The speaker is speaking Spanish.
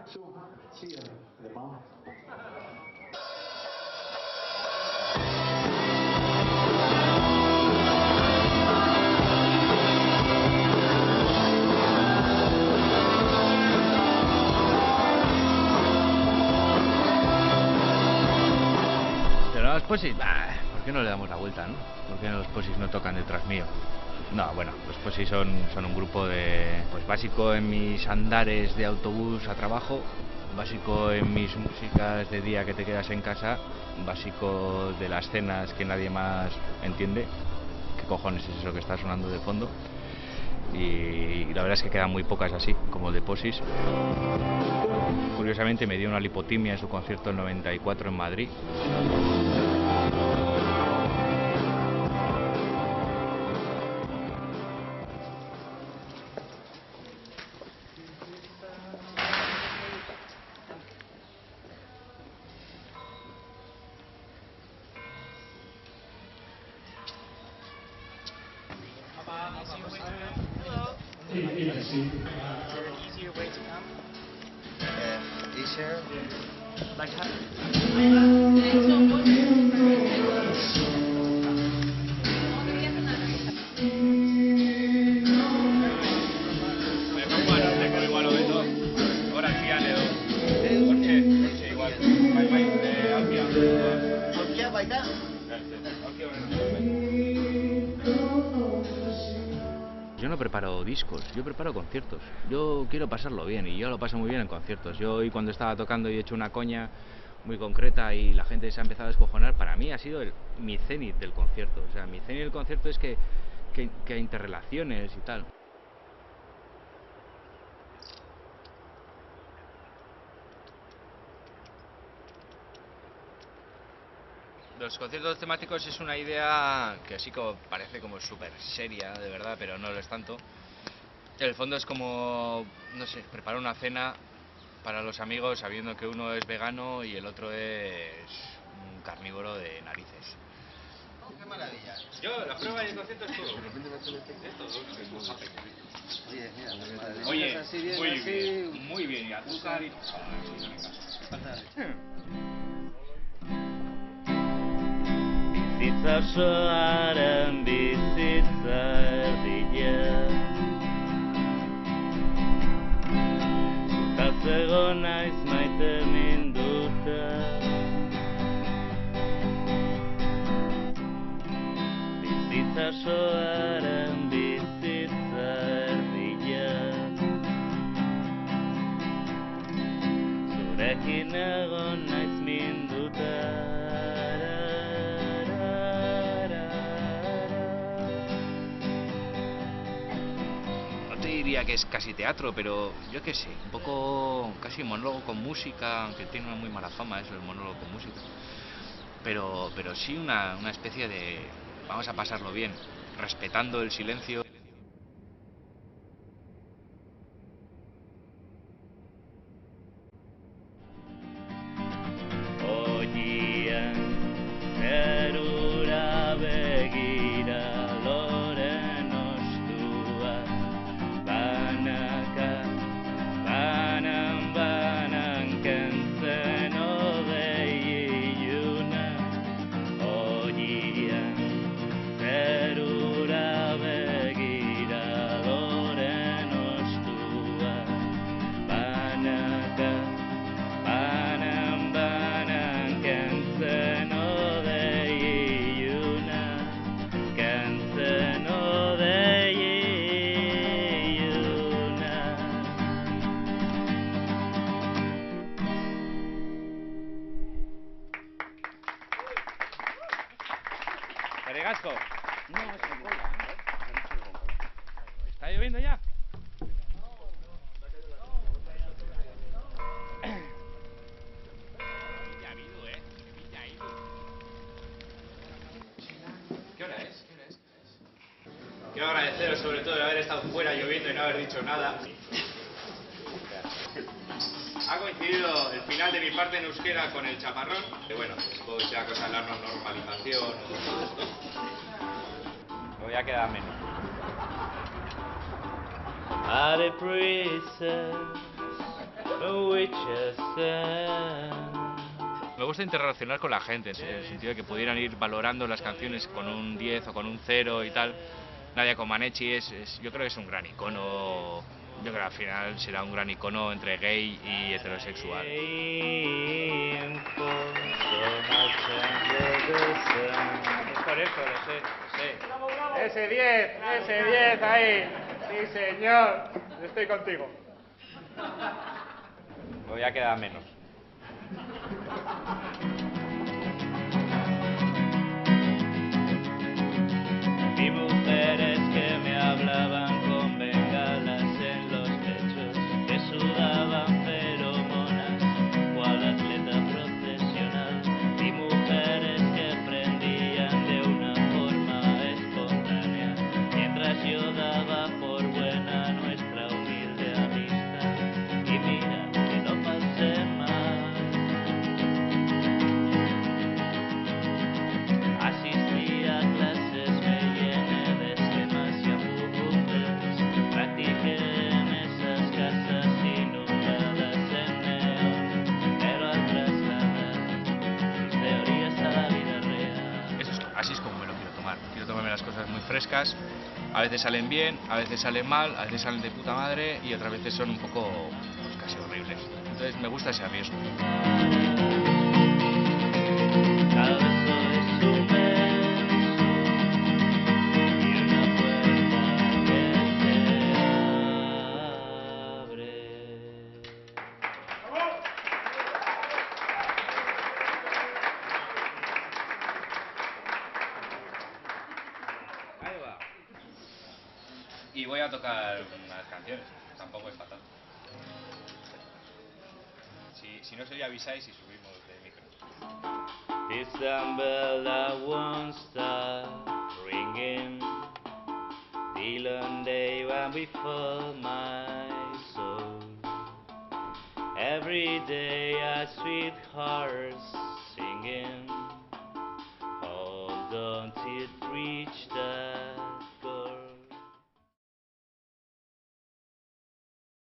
Pero los Posis, ¿por qué no le damos la vuelta, no? ¿Por qué los Posis no tocan detrás mío? No, bueno, los Posis son un grupo de, pues básico en mis andares de autobús a trabajo, básico en mis músicas de día que te quedas en casa, básico de las cenas que nadie más entiende, qué cojones es eso que está sonando de fondo, y la verdad es que quedan muy pocas así, como de Posis. Curiosamente me dio una lipotimia en su concierto en 94 en Madrid. Easier way to come? Easier? Like how? Yo no preparo discos, yo preparo conciertos. Yo quiero pasarlo bien y yo lo paso muy bien en conciertos. Yo hoy cuando estaba tocando y he hecho una coña muy concreta y la gente se ha empezado a descojonar, para mí ha sido mi cenit del concierto. O sea, mi cenit del concierto es que hay interrelaciones y tal. Los conciertos temáticos es una idea que así como parece como súper seria, de verdad, pero no lo es tanto. En el fondo es como, no sé, preparar una cena para los amigos sabiendo que uno es vegano y el otro es un carnívoro de narices. ¡Qué maravilla! Yo, la prueba del concierto es todo. Oye, Oye, muy bien, y azúcar y... Bizitza osoaren bizitza erdia Zutaz egon naiz maite minduta Bizitza osoaren bizitza erdia Zurekin egon naiz minduta diría que es casi teatro, pero yo qué sé, un poco casi monólogo con música, aunque tiene una muy mala fama eso, el monólogo con música, pero sí una especie de vamos a pasarlo bien, respetando el silencio. Oian, zerura begira loren ostua banan kentzen odei iluna Oian, zerura begira loren ostua banan kentzen odei iluna kentzen odei iluna Carregasco. No, es un pollo. ¿Está lloviendo ya? ¿Qué hora es? Quiero agradeceros sobre todo de haber estado fuera lloviendo y no haber dicho nada. Ha coincidido el final de mi parte en euskera con el chaparrón, que bueno, supongo que sea cosa de la normalización. Me voy a quedar menos. Are priests Me gusta interrelacionar con la gente, en el sentido de que pudieran ir valorando las canciones con un 10 o con un 0 y tal. Nadia Comaneci yo creo que es un gran icono. Yo creo que al final será un gran icono entre gay y heterosexual. Es por eso, lo sé. Ese 10 ahí. Sí, señor. Estoy contigo. Voy a quedar menos. Vi mujeres que me hablaban con bengalas en los pechos, que sudaban feromonas, cual atleta profesional. Vi mujeres que prendían de una forma espontánea, mientras yo daba por buena nuestra humilde amistad. Y mira que no pasé mal. Asistí a clases, me llené de esquemas y apuntes. Practiqué en esas casas inundadas en neón, pero al trasladar mis teorías a la vida real. Así es como me lo quiero tomar. Quiero tomarme las cosas muy frescas. A veces salen bien, a veces salen mal, a veces salen de puta madre y otras veces son un poco, pues, casi horribles. Entonces me gusta ese riesgo. Cada beso es un beso y una puerta que se abre. Ahí va. Y voy a tocar unas canciones, tampoco es fatal. Si no sé, ya avisáis y subimos de micro. December that won't stop ringing, the long day when we fill my soul. Every day a sweetheart singing, hold on till it reach the